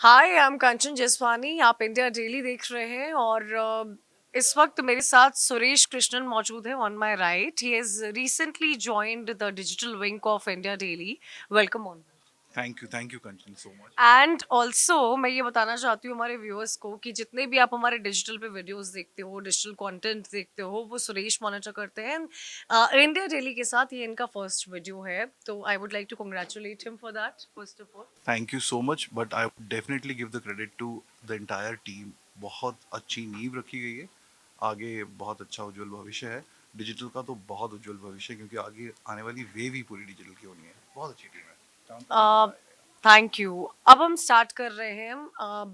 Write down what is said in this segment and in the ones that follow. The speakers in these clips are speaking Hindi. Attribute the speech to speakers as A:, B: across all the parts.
A: हाय, आई एम कंचन जसवानी। आप इंडिया डेली देख रहे हैं और इस वक्त मेरे साथ सुरेश कृष्णन मौजूद है on my right. He has recently joined the digital wing of India daily. Welcome on.
B: Thank you Kanchan so much.
A: And also मैं ये बताना चाहती हूँ हमारे व्यूअर्स को कि जितने भी आप हमारे डिजिटल पे वीडियोस देखते हो, डिजिटल कंटेंट देखते हो, वो सुरेश मॉनिटर करते हैं। इंडिया डेली के साथ ये इनका फर्स्ट वीडियो है, तो I would like to congratulate him for that first of all.
B: Thank you so much but I would definitely give the credit to the entire team. बहुत अच्छी नींव रखी गई है। आगे बहुत अच्छा उज्जवल भविष्य है। डिजिटल का तो बहुत उज्जवल भविष्य है क्योंकि आगे आने वाली वेव ही पूरी डिजिटल की होनी है। बहुत अच्छी टीम है। काम करने में मजा आएगा।
A: Thank you. अब हम स्टार्ट कर रहे हैं।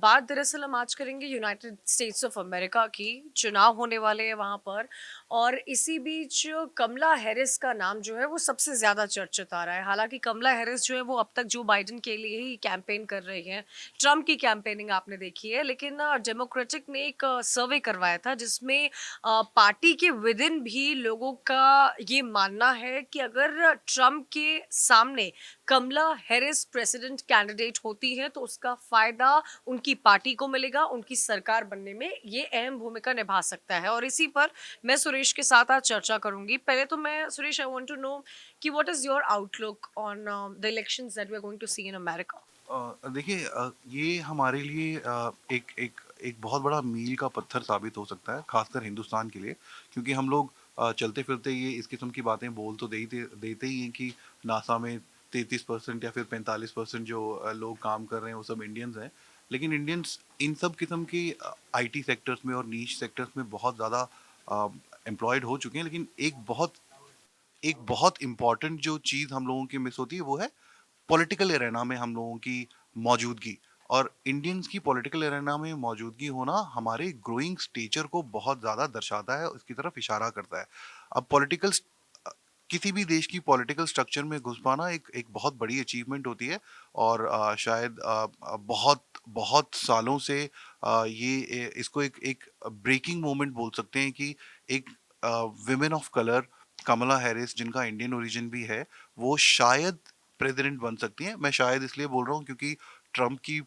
A: बात दरअसल हम आज करेंगे यूनाइटेड स्टेट्स ऑफ अमेरिका की। चुनाव होने वाले हैं वहाँ पर, और इसी बीच कमला हैरिस का नाम जो है वो सबसे ज़्यादा चर्चित आ रहा है। हालांकि कमला हैरिस जो है वो अब तक जो बाइडन के लिए ही कैंपेन कर रही हैं। ट्रम्प की कैंपेनिंग आपने देखी है, लेकिन डेमोक्रेटिक ने एक सर्वे करवाया था जिसमें पार्टी के विद इन भी लोगों का ये मानना है कि अगर ट्रम्प के सामने कमला हैरिस प्रेसिडेंट कैंडिडेट होती है तो उसका फायदा उनकी पार्टी को मिलेगा, उनकी सरकार बनने में ये अहम भूमिका निभा सकता है। और इसी पर मैं सुरेश के साथ आज चर्चा करूंगी। पहले तो मैं Suresh, I want to know कि what is your outlook on the elections that we are going to see in America.
B: देखिए, ये हमारे लिए एक एक एक बहुत बड़ा मील का पत्थर साबित हो सकता है, खासकर हिंदुस्तान के लिए। क्योंकि हम लोग चलते फिरते ये इस किस्म की बातें बोल तो देते ही हैं कि नासा में 33% या फिर 45% जो लोग काम कर रहे हैं वो सब इंडियंस हैं। लेकिन इंडियंस इन सब किस्म की आईटी सेक्टर्स में और नीश सेक्टर्स में बहुत ज़्यादा एम्प्लॉयड हो चुके हैं। लेकिन एक बहुत इम्पोर्टेंट जो चीज़ हम लोगों की मिस होती है वो है पॉलिटिकल एरेना में हम लोगों की मौजूदगी। और इंडियंस की पॉलिटिकल एरेना में मौजूदगी होना हमारे ग्रोइंग स्टेचर को बहुत ज़्यादा दर्शाता है, उसकी तरफ इशारा करता है। अब किसी भी देश की पॉलिटिकल स्ट्रक्चर में घुस पाना एक एक बहुत बड़ी अचीवमेंट होती है। और शायद बहुत बहुत सालों से इसको एक एक ब्रेकिंग मोमेंट बोल सकते हैं कि एक women of colour Kamala Harris, जिनका इंडियन ओरिजिन भी है, वो शायद प्रेसिडेंट बन सकती हैं। मैं शायद इसलिए बोल रहा हूँ क्योंकि ट्रम्प की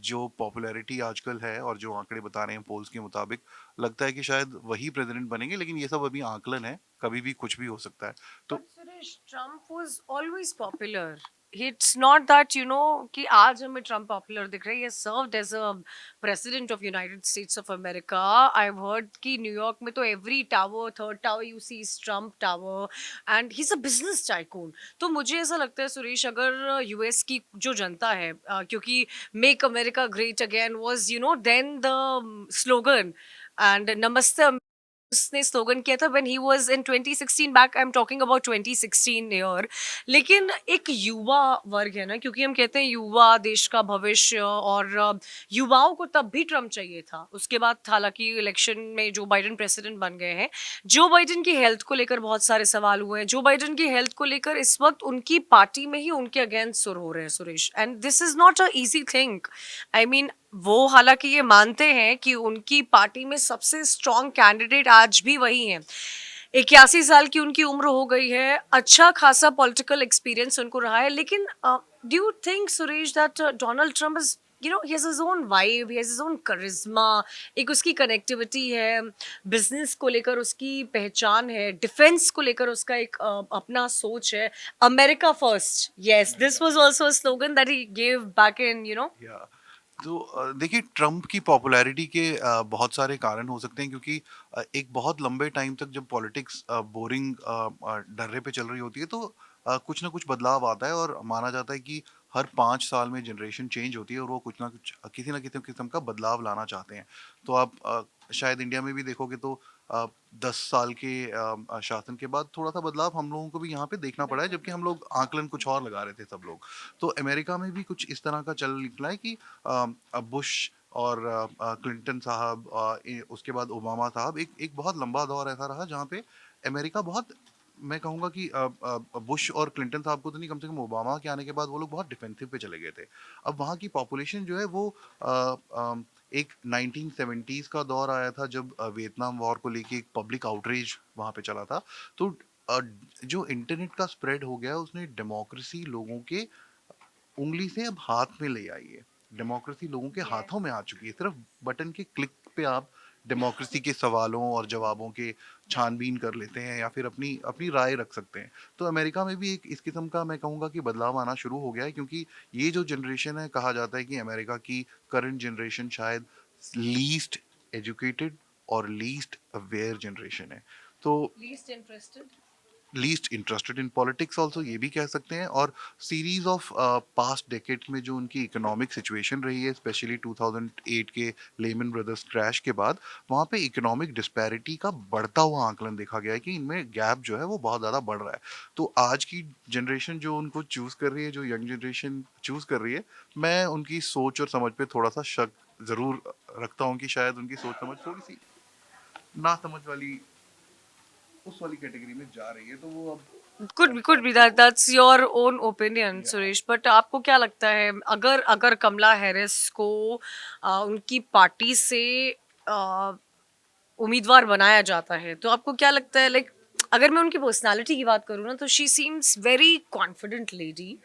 B: जो पॉपुलैरिटी आजकल है और जो आंकड़े बता रहे हैं पोल्स के मुताबिक, लगता है कि शायद वही प्रेसिडेंट बनेंगे। लेकिन ये सब अभी आकलन है, कभी भी कुछ भी हो सकता है। तो
A: But Suresh, Trump was always popular. It's not that कि आज हमें ट्रम्प पॉपुलर दिख रहा है। Served as a president of United States of America. I heard कि न्यूयॉर्क में तो every tower, third tower you see is Trump tower, and he is a business tycoon. तो मुझे ऐसा लगता है सुरेश, अगर यूएस की जो जनता है, क्योंकि make America great again was then the slogan, and नमस्ते उसने स्लोगन किया था when he was in 2016 back. I am talking about 2016 year. लेकिन एक युवा वर्ग है ना, क्योंकि हम कहते हैं युवा देश का भविष्य, और युवाओं को तब भी ट्रम्प चाहिए था। उसके बाद हालांकि इलेक्शन में जो बाइडेन प्रेसिडेंट बन गए हैं। जो बाइडेन की हेल्थ को लेकर बहुत सारे सवाल हुए हैं। जो बाइडेन की हेल्थ को लेकर इस वक्त उनकी पार्टी में ही उनके अगेंस्ट सुर हो रहे हैं Suresh, and this is not a easy thing. I mean, वो हालांकि ये मानते हैं कि उनकी पार्टी में सबसे स्ट्रॉन्ग कैंडिडेट आज भी वही हैं। 81 साल की उनकी उम्र हो गई है। अच्छा खासा पॉलिटिकल एक्सपीरियंस उनको रहा है। लेकिन do you think Suresh that Donald Trump is he has his own vibe, he has his own charisma, एक उसकी कनेक्टिविटी है, बिजनेस को लेकर उसकी पहचान है, डिफेंस को लेकर उसका एक अपना सोच है। America first, yes, this was also a slogan that he gave back in
B: या तो देखिए, ट्रम्प की पॉपुलैरिटी के बहुत सारे कारण हो सकते हैं क्योंकि एक बहुत लंबे टाइम तक जब पॉलिटिक्स बोरिंग डर्रे पे चल रही होती है तो कुछ ना कुछ बदलाव आता है। और माना जाता है कि हर 5 साल में जनरेशन चेंज होती है और वो कुछ ना कुछ किसी ना किसी किस्म का बदलाव लाना चाहते हैं। तो आप शायद इंडिया में भी देखोगे तो 10 साल के शासन के बाद थोड़ा सा बदलाव हम लोगों को भी यहाँ पे देखना पड़ा है, जबकि हम लोग आकलन कुछ और लगा रहे थे सब लोग। तो अमेरिका में भी कुछ इस तरह का चल निकला है कि बुश और क्लिंटन साहब, उसके बाद ओबामा साहब, एक एक बहुत लंबा दौर ऐसा रहा जहाँ पे अमेरिका बहुत, मैं कहूँगा कि बुश और क्लिंटन साहब को तो नहीं, कम से कम ओबामा के आने के बाद वो लोग बहुत डिफेंसिव पे चले गए थे। अब वहाँ की पॉपुलेशन जो है वो एक 1970s का दौर आया था जब वियतनाम वॉर को लेके एक पब्लिक आउटरीच वहाँ पे चला था। तो अ, जो इंटरनेट का स्प्रेड हो गया उसने डेमोक्रेसी लोगों के उंगली से अब हाथ में ले आई है। डेमोक्रेसी लोगों के
A: Yes.
B: हाथों में आ चुकी है। सिर्फ बटन के क्लिक पे आप डेमोक्रेसी के सवालों और जवाबों के छानबीन कर लेते हैं या फिर अपनी अपनी राय रख सकते हैं। तो अमेरिका में भी एक इस किस्म का मैं कहूँगा कि बदलाव आना शुरू हो गया है, क्योंकि ये जो जनरेशन है, कहा जाता है कि अमेरिका की करंट जनरेशन शायद लीस्ट एजुकेटेड और लीस्ट अवेयर जनरेशन है। तो
A: Least interested.
B: Least interested in politics also, ये भी कह सकते हैं। और सीरीज ऑफ पास्ट डेकेड्स में जो उनकी इकोनॉमिक सिचुएशन रही है, स्पेशली 2008 के लेमन ब्रदर्स क्रैश के बाद, वहाँ पे इकोनॉमिक डिस्पैरिटी का बढ़ता हुआ आंकलन देखा गया है कि इनमें गैप जो है वो बहुत ज़्यादा बढ़ रहा है। तो आज की जनरेशन जो उनको चूज़ कर रही है, जो यंग जनरेशन चूज़ कर रही है, मैं उनकी सोच और समझ पे थोड़ा सा शक ज़रूर रखता हूँ कि शायद उनकी सोच समझ थोड़ी सी ना समझ वाली, उस वाली कैटेगरी में जा रही है। तो वो अब
A: Could be that that's your own opinion,
B: या
A: सुरेश. बट आपको क्या लगता है, अगर अगर कमला हैरिस को उनकी पार्टी से अ, उम्मीदवार बनाया जाता है, तो आपको क्या लगता है, लाइक अगर मैं उनकी पर्सनालिटी की बात करूँ ना, तो she seems very confident lady,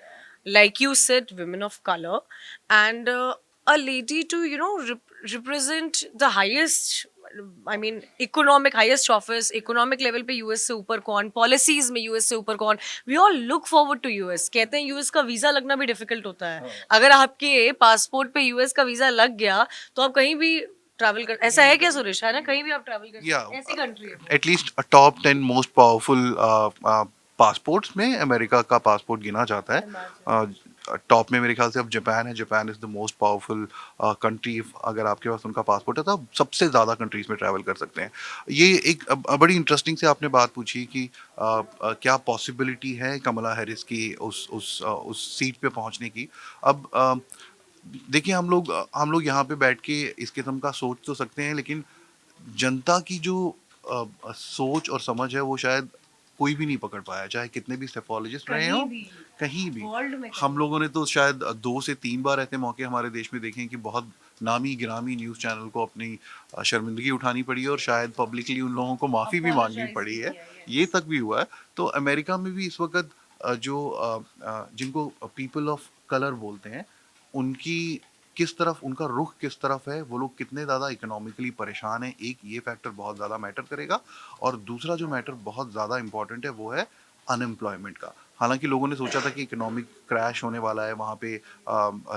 A: like you said, women of color, and a lady to represent the highest, I mean economic highest office, economic level पे यूएस से ऊपर कौन, पॉलिसीज में यूएस से ऊपर कौन. We all look forward to US. कहते हैं यूएस का वीजा लगना भी डिफिकल्ट होता है. अगर आपके पासपोर्ट पे यूएस का वीजा लग गया, तो आप कहीं भी ट्रैवल कर, ऐसा है क्या सुरेश, है ना, कहीं भी आप ट्रैवल कर
B: या
A: सकते हैं, ऐसी कंट्री है वो.
B: At least top 10 most powerful passports में अमेरिका का पासपोर्ट गिना जाता
A: Imagine.
B: है। टॉप में मेरे ख्याल से अब जापान है। Japan is the most powerful country. अगर आपके पास उनका पासपोर्ट है तो आप सबसे ज़्यादा कंट्रीज में ट्रैवल कर सकते हैं। ये एक बड़ी इंटरेस्टिंग से आपने बात पूछी कि क्या पॉसिबिलिटी है कमला हैरिस की उस सीट पे पहुंचने की। अब देखिए, हम लोग यहाँ पे बैठ के इस किस्म का सोच तो सकते हैं, लेकिन जनता की जो सोच और समझ है वो शायद कोई भी नहीं पकड़ पाया, चाहे कितने भी सेफोलॉजिस्ट रहे
A: कहीं
B: हों,
A: भी
B: कहीं भी।
A: वर्ल्ड में
B: हम
A: कहीं.
B: लोगों ने तो शायद 2 से 3 बार ऐसे मौके हमारे देश में देखे हैं कि बहुत नामी-गिरामी न्यूज़ चैनल को अपनी शर्मिंदगी उठानी पड़ी है और शायद पब्लिकली उन लोगों को माफ़ी भी माँगनी
A: अपोलोजाइज
B: पड़ी
A: भी
B: है।
A: किया,
B: ये
A: यस.
B: तक भी हुआ है। तो अमेरिका में भी इस वक़्त जिनको पीपल ऑफ कलर बोलते हैं, उनकी किस तरफ उनका रुख किस तरफ है, वो लोग कितने ज़्यादा इकोनॉमिकली परेशान हैं, एक ये फैक्टर बहुत ज़्यादा मैटर करेगा। और दूसरा जो मैटर बहुत ज़्यादा इम्पोर्टेंट है वो है अनएम्प्लॉयमेंट का। हालाँकि लोगों ने सोचा था कि इकोनॉमिक क्रैश होने वाला है, वहाँ पे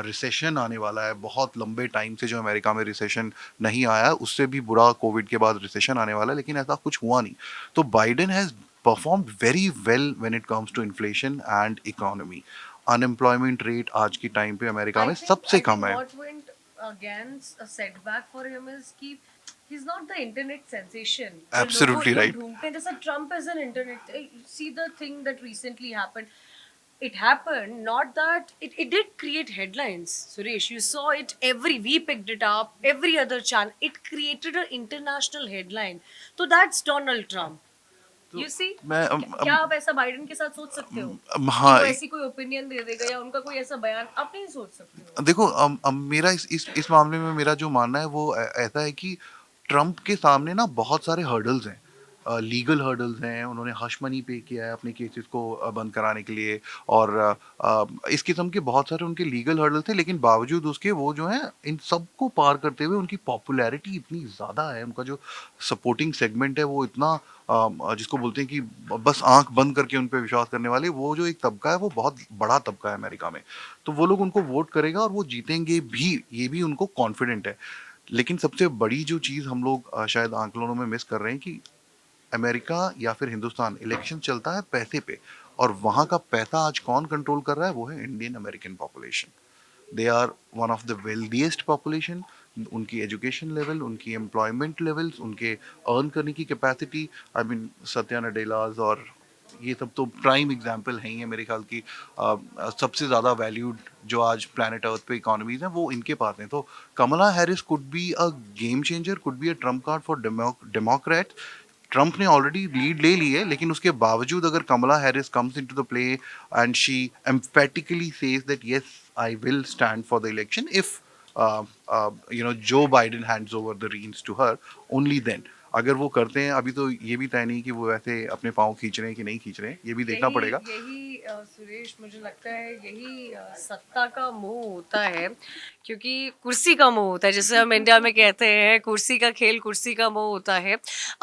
B: रिसेशन आने वाला है, बहुत लंबे टाइम से जो अमेरिका में रिसेशन नहीं आया है, उससे भी बुरा कोविड के बाद रिसेशन आने वाला है, लेकिन ऐसा कुछ हुआ नहीं। तो Biden has performed very well when it comes to inflation and economy. Unemployment rate आज के टाइम पे अमेरिका में सबसे
A: I
B: कम
A: think
B: है।
A: what went against a setback for him is कि he's not the internet sensation जो लोगों
B: एब्सोल्युटली
A: लोग
B: राइट।
A: ढूंढते हैं. जैसा Trump is an internet. See the thing that recently happened. It happened, not that it did create headlines. Suresh, you saw it, we picked it up, every other channel. It created an international headline. So that's Donald Trump.
B: तो
A: You see,
B: मैं
A: क्या आप ऐसा बाइडेन के साथ सोच सकते हो कि
B: हाँ,
A: वो ऐसी कोई ओपिनियन दे देगा या उनका कोई ऐसा बयान, आप नहीं सोच सकते हो.
B: देखो, मेरा इस मामले में मेरा जो मानना है वो ऐसा है कि ट्रम्प के सामने ना बहुत सारे हर्डल्स हैं। लीगल हर्डल्स हैं, उन्होंने हश मनी पे किया है अपने केसेस को बंद कराने के लिए। और इस किस्म के बहुत सारे उनके लीगल हर्डल थे, लेकिन बावजूद उसके वो जो हैं इन सबको पार करते हुए उनकी पॉपुलैरिटी इतनी ज़्यादा है, उनका जो सपोर्टिंग सेगमेंट है वो इतना जिसको बोलते हैं कि बस आंख बंद करके उन पे विश्वास करने वाले, वो जो एक तबका है वो बहुत बड़ा तबका है अमेरिका में। तो वो लोग उनको वोट करेगा और वो जीतेंगे भी, ये भी उनको कॉन्फिडेंट है। लेकिन सबसे बड़ी जो चीज़ हम लोग शायद आंकलनों में मिस कर रहे हैं कि अमेरिका या फिर हिंदुस्तान, इलेक्शन चलता है पैसे पे, और वहाँ का पैसा आज कौन कंट्रोल कर रहा है, वो है Indian American population. They are one of the wealthiest population. उनकी एजुकेशन लेवल, उनकी एम्प्लॉयमेंट लेवल्स, उनके अर्न करने की capacity, I mean Satya Nadella's और ये सब तो प्राइम एग्जाम्पल हैं ही है मेरे ख्याल की। सबसे ज़्यादा वैल्यूड जो आज प्लानट अर्थ पे इकोनॉमीज हैं वो इनके पास हैं। तो Kamala Harris could be a game changer, could be a trump card for Democrat. Trump ने ऑलरेडी लीड ले ली है, लेकिन उसके बावजूद अगर Kamala Harris comes into the play and she emphatically says that yes I will stand for the election if Joe Biden hands over the reins to her, only then. अगर वो करते हैं, अभी तो ये भी तय नहीं कि वो वैसे अपने पाँव खींच रहे हैं कि नहीं खींच रहे हैं, ये भी देखना
A: यही
B: पड़ेगा।
A: यही सुरेश, मुझे लगता है यही सत्ता का मोह होता है, क्योंकि कुर्सी का मोह होता है, जैसे हम इंडिया में कहते हैं कुर्सी का खेल, कुर्सी का मोह होता है।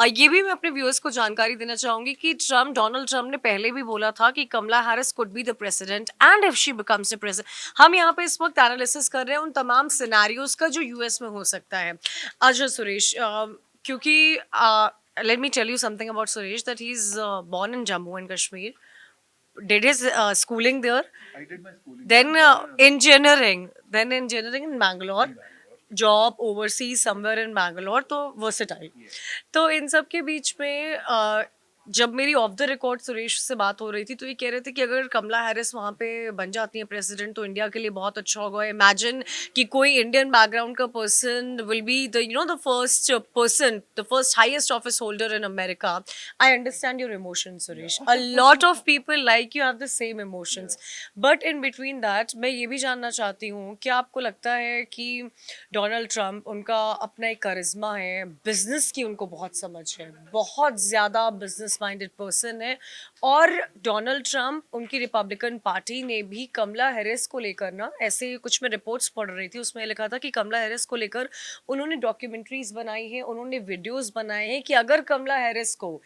A: ये भी मैं अपने व्यूअर्स को जानकारी देना चाहूंगी कि डोनाल्ड ट्रम्प ने पहले भी बोला था कि Kamala Harris could be the president and if she becomes the president. हम यहाँ पे इस वक्त एनालिसिस कर रहे हैं उन तमाम सिनेरियोज का जो यूएस में हो सकता है। अच्छा सुरेश, क्योंकि let me tell you something about Suresh, that he's born in Jammu and Kashmir, did his schooling there,
B: I did my schooling
A: then
B: there.
A: engineering in Bangalore, job overseas somewhere in Bangalore, तो वर्सेटाइल। तो इन सब के बीच में जब मेरी ऑफ द रिकॉर्ड सुरेश से बात हो रही थी, तो ये कह रहे थे कि अगर कमला हैरिस वहाँ पे बन जाती है प्रेसिडेंट तो इंडिया के लिए बहुत अच्छा होगा। इमेजिन कि कोई इंडियन बैकग्राउंड का person will be the the first highest office holder in America. I understand your emotions Suresh, a lot of people like you have the same emotions, but in between that मैं ये भी जानना चाहती हूँ, क्या आपको लगता है कि डोनाल्ड ट्रम्प, उनका अपना एक करिश्मा है, बिजनेस की उनको बहुत समझ है, बहुत ज़्यादा बिजनेस माइंडेड पर्सन है, और डोनाल्ड ट्रम्प, उनकी रिपब्लिकन पार्टी ने भी कमला हैरिस को लेकर ना, ऐसे कुछ मैं रिपोर्ट्स पढ़ रही थी, उसमें लिखा था कि कमला हैरिस को लेकर उन्होंने डॉक्यूमेंट्रीज बनाई हैं, उन्होंने वीडियोस बनाए हैं कि अगर कमला हैरिस को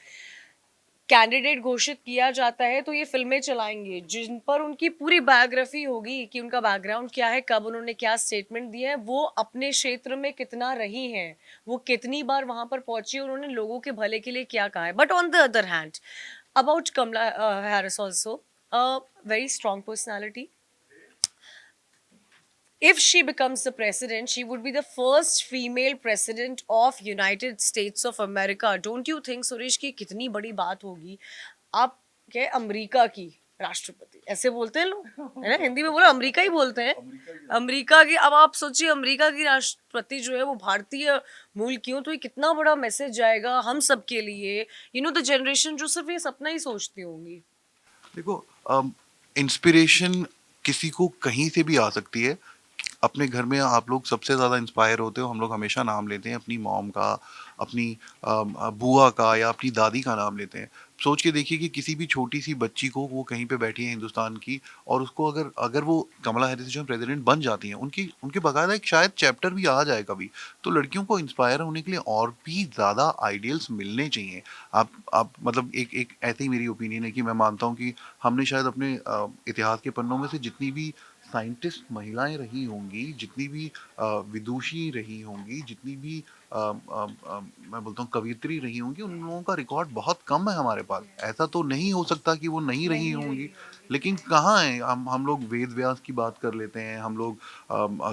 A: कैंडिडेट घोषित किया जाता है तो ये फिल्में चलाएंगे जिन पर उनकी पूरी बायोग्राफी होगी कि उनका बैकग्राउंड क्या है, कब उन्होंने क्या स्टेटमेंट दिए हैं, वो अपने क्षेत्र में कितना रही हैं, वो कितनी बार वहां पर पहुंची, उन्होंने लोगों के भले के लिए क्या कहा है। But on the other hand, about Kamala Harris also, very strong personality, if she becomes the president, she would be the first female president of United States of America. Don't you think, Suresh, की कितनी बड़ी बात होगी? आप क्या, अमेरिका की राष्ट्रपति ऐसे बोलते हैं लोग, है ना, हिंदी में बोलो अमेरिका ही बोलते हैं, अमेरिका की। अब आप सोचिए, अमेरिका की राष्ट्रपति जो है वो भारतीय मूल की हो, तो ये कितना बड़ा मैसेज जाएगा हम सब के लिए, यू नो द जनरेशन जो सिर्फ ये सपना ही सोचती होंगी।
B: देखो, इंस्पिरेशन किसी को कहीं से भी आ सकती है। अपने घर में आप लोग सबसे ज़्यादा इंस्पायर होते हो, हम लोग हमेशा नाम लेते हैं अपनी मॉम का, अपनी बुआ का या अपनी दादी का नाम लेते हैं। सोच के देखिए कि किसी भी छोटी-सी बच्ची को, वो कहीं पे बैठी है हिंदुस्तान की, और उसको अगर अगर वो कमला हैरिस जो है प्रेज़िडेंट बन जाती हैं, उनकी उनके बाकायदा एक शायद चैप्टर भी आ जाए कभी। तो लड़कियों को इंस्पायर होने के लिए और भी ज़्यादा आइडियल्स मिलने चाहिए। आप मतलब एक एक ऐसे ही मेरी ओपिनियन है कि मैं मानता हूँ कि हमने शायद अपने इतिहास के पन्नों में से जितनी भी साइंटिस्ट महिलाएं रही होंगी, जितनी भी विदुषी रही होंगी, जितनी भी मैं बोलता हूँ कवियत्री रही होंगी, उन लोगों का रिकॉर्ड बहुत कम है हमारे पास। ऐसा तो नहीं हो सकता कि वो नहीं रही होंगी, लेकिन कहाँ है? हम लोग वेद व्यास की बात कर लेते हैं, हम लोग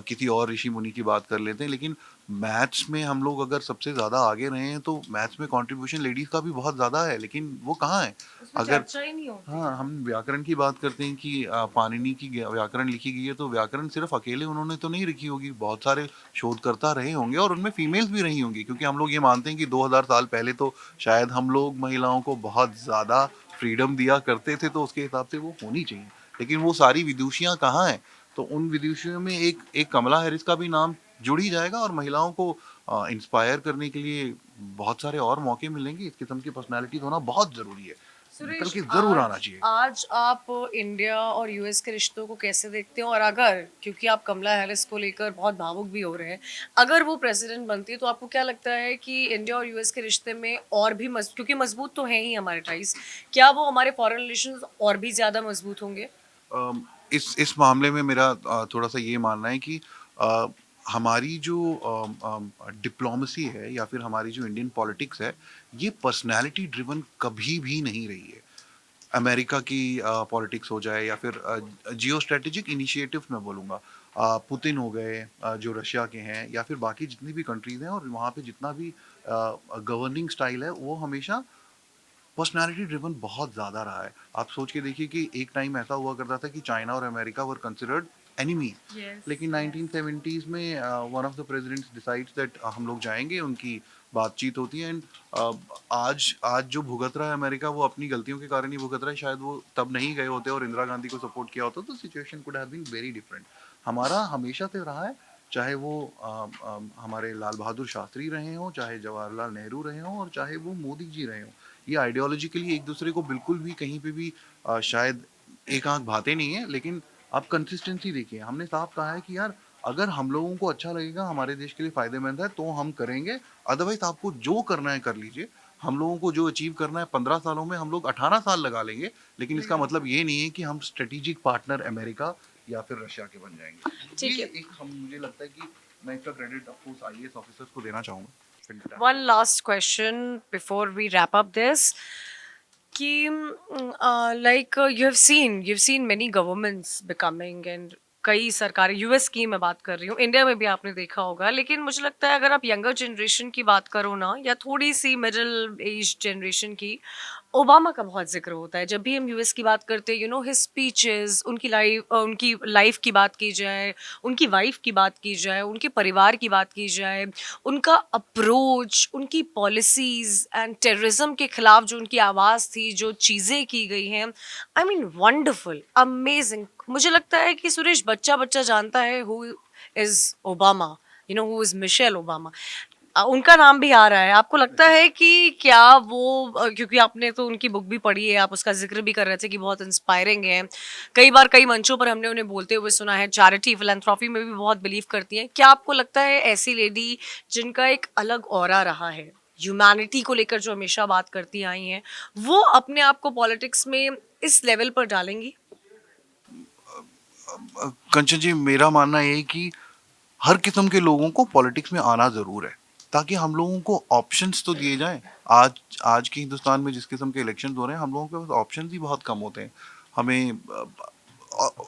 B: किसी और ऋषि मुनि की बात कर लेते हैं, लेकिन मैथ्स में हम लोग अगर सबसे ज़्यादा आगे रहे हैं तो मैथ्स में कंट्रीब्यूशन लेडीज़ का भी बहुत ज़्यादा है, लेकिन वो कहाँ है?
A: उसमें
B: अगर
A: चर्चा ही नहीं होती।
B: हाँ, हम व्याकरण की बात करते हैं कि पाणिनि की व्याकरण लिखी गई है, तो व्याकरण सिर्फ अकेले उन्होंने तो नहीं लिखी होगी, बहुत सारे शोधकर्ता रहे होंगे और उनमें फीमेल्स भी रही होंगी, क्योंकि हम लोग ये मानते हैं कि 2000 साल पहले तो शायद हम लोग महिलाओं को बहुत ज़्यादा फ्रीडम दिया करते थे, तो उसके हिसाब से वो होनी चाहिए। लेकिन वो सारी विदुषियाँ कहाँ हैं? तो उन विदुषियों में एक एक कमला हैरिस का भी नाम जुड़ ही जाएगा, और महिलाओं को इंस्पायर करने के लिए बहुत सारे और मौके मिलेंगे। इस किस्म की पर्सनैलिटीज़ होना बहुत ज़रूरी है। निकल
A: सुरेश,
B: के ज़रूर आना चाहिए।
A: आज आप इंडिया और यूएस के रिश्तों को कैसे देखते हो? और अगर, क्योंकि आप कमला हैरिस को लेकर बहुत भावुक भी हो रहे हैं, अगर वो प्रेसिडेंट बनती है तो आपको क्या लगता है कि इंडिया और यूएस के रिश्ते में और भी क्योंकि मजबूत तो हैं ही हमारे टाइज, क्या वो हमारे फॉरेन रिलेशंस और भी ज़्यादा मजबूत होंगे?
B: इस मामले में मेरा थोड़ा-सा ये मानना है कि अ, हमारी जो डिप्लोमेसी है या फिर हमारी जो इंडियन पॉलिटिक्स है, ये पर्सनैलिटी ड्रिवन कभी भी नहीं रही है। अमेरिका की पॉलिटिक्स हो जाए या फिर जियो स्ट्रैटेजिक इनिशिएटिव मैं बोलूँगा। पुतिन हो गए, जो रशिया के हैं, या फिर बाकी जितनी भी कंट्रीज़ हैं, और वहाँ पे जितना भी गवर्निंग स्टाइल है, वो हमेशा पर्सनैलिटी ड्रिवन बहुत ज़्यादा रहा है। आप सोच के देखिए कि एक टाइम ऐसा हुआ करता था कि चाइना और अमेरिका वर कंसिडर्ड एनिमीज़। लेकिन 1970s में one of the presidents decides that हम लोग जाएँगे, उनकी बातचीत होती है, एंड आज आज जो भुगत रहा है अमेरिका, वो अपनी गलतियों के कारण ही भुगत रहा है। शायद वो तब नहीं गए होते और इंदिरा गांधी को सपोर्ट किया होता, तो situation could have been very different. हमारा हमेशा से रहा है, चाहे वो हमारे लाल बहादुर शास्त्री रहे हों, चाहे जवाहरलाल नेहरू रहे हों, और चाहे वो मोदी जी रहे हों। ये आइडियोलॉजिकली एक दूसरे को बिल्कुल भी कहीं पे भी शायद एक आंख भाते नहीं है, लेकिन आप कंसिस्टेंसी देखिए। हमने साफ कहा है कि यार अगर हम लोगों को अच्छा लगेगा, हमारे देश के लिए फायदेमंद है, तो हम करेंगे। अदरवाइज आपको जो करना है कर लीजिए। हम लोगों को जो अचीव करना है 15 सालों में, हम लोग 18 साल लगा लेंगे। लेकिन इसका मतलब ये नहीं है कि हम स्ट्रेटेजिक पार्टनर अमेरिका या फिर रशिया के बन जाएंगे।
A: ठीक
B: ये
A: है।
B: एक हम मुझे लगता है कि मैं इसका credit of course IAS officers को देना चाहूंगा।
A: One last question before we wrap up this. कि like you have seen many governments becoming and कई सरकारें यूएस की मैं बात कर रही हूँ, इंडिया में भी आपने देखा होगा, लेकिन मुझे लगता है अगर आप यंगर जनरेशन की बात करो ना, या थोड़ी सी मिडिल एज जनरेशन की, ओबामा का बहुत जिक्र होता है जब भी हम यूएस की बात करते हैं। हिज स्पीचेस, उनकी लाइफ की बात की जाए, उनकी वाइफ की बात की जाए, उनके परिवार की बात की जाए, उनका अप्रोच, उनकी पॉलिसीज एंड टेररिज्म के खिलाफ जो उनकी आवाज़ थी, जो चीज़ें की गई हैं, आई मीन वंडरफुल, अमेजिंग। मुझे लगता है कि सुरेश, बच्चा बच्चा जानता है who is Obama, who is Michelle Obama. उनका नाम भी आ रहा है। आपको लगता है कि क्या वो क्योंकि आपने तो उनकी बुक भी पढ़ी है, आप उसका ज़िक्र भी कर रहे थे कि बहुत इंस्पायरिंग है। कई बार कई मंचों पर हमने उन्हें बोलते हुए सुना है, चैरिटी, फिलैंथ्रोपी में भी बहुत बिलीव करती हैं। क्या आपको लगता है ऐसी लेडी जिनका एक अलग ऑरा रहा है, ह्यूमैनिटी को लेकर जो हमेशा बात करती आई हैं, वो अपने आप को पॉलिटिक्स में इस लेवल पर डालेंगी?
B: कंचन जी, मेरा मानना ये है कि हर किस्म के लोगों को पॉलिटिक्स में आना ज़रूर है, ताकि हम लोगों को ऑप्शंस तो दिए जाएँ। आज आज के हिंदुस्तान में जिस किस्म के इलेक्शंस हो रहे हैं, हम लोगों के पास ऑप्शंस ही बहुत कम होते हैं। हमें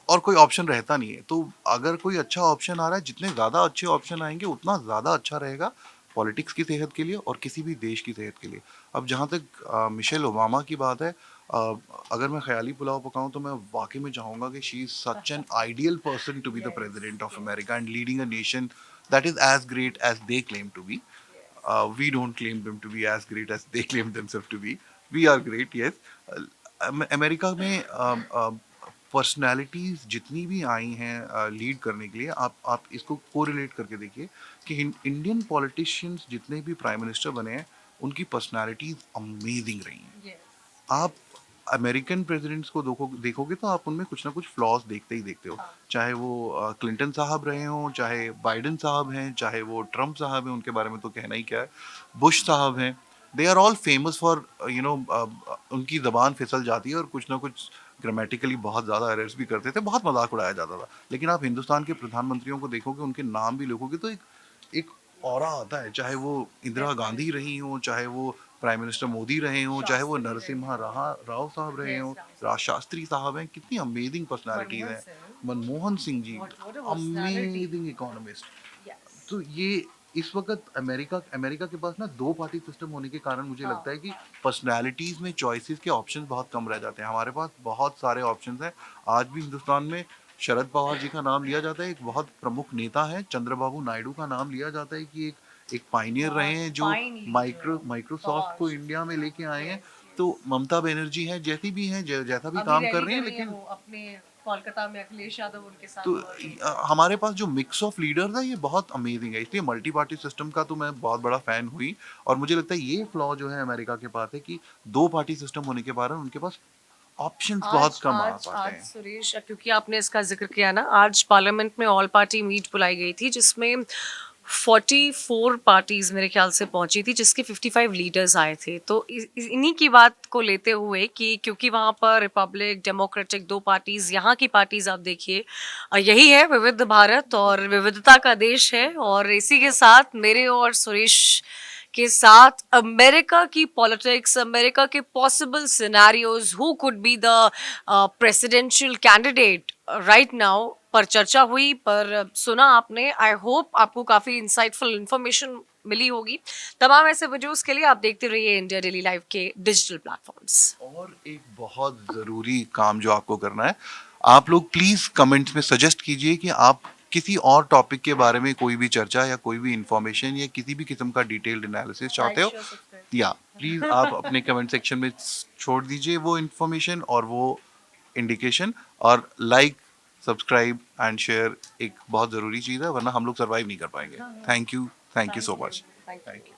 B: और कोई ऑप्शन रहता नहीं है। तो अगर कोई अच्छा ऑप्शन आ रहा है, जितने ज़्यादा अच्छे ऑप्शन आएँगे, उतना ज़्यादा अच्छा रहेगा पॉलिटिक्स की सेहत के लिए और किसी भी देश की सेहत के लिए। अब जहाँ तक मिशेल ओबामा की बात है, अ, अगर मैं ख़याली पुलाव पकाऊँ तो मैं वाक़ई में चाहूँगा कि she is such an ideal person to be the president of America and leading a nation that is as great as they claim to be. We don't claim them to be as great as they claim themselves to be. We are great, yes. America में पर्सनालिटीज जितनी भी आई हैं लीड करने के लिए, आप इसको कोरिलेट करके देखिए कि इंडियन पॉलिटिशियंस जितने भी प्राइम मिनिस्टर बने हैं, उनकी पर्सनालिटीज अमेजिंग रही हैं। आप अमेरिकन प्रेसिडेंट्स को देखोगे तो आप उनमें कुछ ना कुछ फ्लॉज देखते ही देखते हो। चाहे वो क्लिंटन साहब रहे हों, चाहे बाइडेन साहब हैं, चाहे वो ट्रम्प साहब हैं, उनके बारे में तो कहना ही क्या है, बुश साहब हैं। They are all famous for उनकी ज़बान फिसल जाती है और कुछ ना कुछ ग्रामेटिकली बहुत ज़्यादा एरर्स भी करते थे, बहुत मजाक उड़ाया जाता था। लेकिन आप हिंदुस्तान के प्रधानमंत्रियों को देखोगे, उनके नाम भी लिखोगे तो एक ऑरा आता है। चाहे वो इंदिरा गांधी रही हों, चाहे वो प्राइम मिनिस्टर मोदी रहे हों, चाहे वो नरसिम्हा राव साहब रहे हों, राज शास्त्री साहब हैं, कितनी अमेजिंग पर्सनालिटीज हैं। Manmohan Singh ji, amazing economist. तो ये इस वक्त अमेरिका अमेरिका के पास ना दो पार्टी सिस्टम होने के कारण मुझे लगता है कि पर्सनालिटीज में चॉइसेस के ऑप्शंस बहुत कम रह जाते हैं। हमारे पास बहुत सारे ऑप्शंस हैं। आज भी हिंदुस्तान में शरद पवार जी का नाम लिया जाता है, एक बहुत प्रमुख नेता है। चंद्रबाबू नायडू का नाम लिया जाता है कि एक पाइनियर रहे हैं जो माइक्रोसॉफ्ट को इंडिया में लेके आए हैं। तो ममता बनर्जी हैं, जैसी भी हैं, जैसा भी काम कर रही हैं, लेकिन
A: अपने कोलकाता में अखिलेश यादव उनके साथ
B: तो हमारे पास जो मिक्स ऑफ लीडर्स है, ये बहुत अमेजिंग है। इसलिए मल्टी पार्टी सिस्टम का तो मैं बहुत बड़ा फैन हुई। और मुझे लगता है ये फ्लॉ जो है अमेरिका के पास है कि दो पार्टी सिस्टम होने के कारण उनके पास ऑप्शंस बहुत
A: आज
B: कम आ
A: आज
B: पाते
A: आज
B: हैं।
A: सुरेश, क्योंकि आपने इसका जिक्र किया ना, आज पार्लियामेंट में ऑल पार्टी मीट बुलाई गई थी जिसमें 44 पार्टीज मेरे ख्याल से पहुंची थी, जिसके 55 लीडर्स आए थे। तो इन्हीं की बात को लेते हुए कि क्योंकि वहां पर रिपब्लिक डेमोक्रेटिक दो पार्टीज, यहाँ की पार्टीज आप देखिए, यही है विविध भारत और विविधता का देश है। और इसी के साथ मेरे और सुरेश के साथ अमेरिका की पॉलिटिक्स, अमेरिका के possible scenarios, who could be the presidential candidate right now, पर चर्चा हुई, पर सुना आपने। आई होप आपको काफ़ी इंसाइटफुल इंफॉर्मेशन मिली होगी। तमाम ऐसे वीडियोस के लिए आप देखते रहिए इंडिया डेली लाइव के डिजिटल प्लेटफॉर्म्स।
B: और एक बहुत ज़रूरी काम जो आपको करना है, आप लोग प्लीज़ कमेंट्स में सजेस्ट कीजिए कि आप किसी और टॉपिक के बारे में कोई भी चर्चा या कोई भी इंफॉर्मेशन या किसी भी किस्म का डिटेल्ड एनालिसिस चाहते हो, या प्लीज़ आप अपने कमेंट सेक्शन में छोड़ दीजिए वो इंफॉर्मेशन और वो इंडिकेशन। और लाइक, सब्सक्राइब एंड शेयर एक बहुत ज़रूरी चीज़ है, वरना हम लोग सर्वाइव नहीं कर पाएंगे। Thank you so much. Thank you.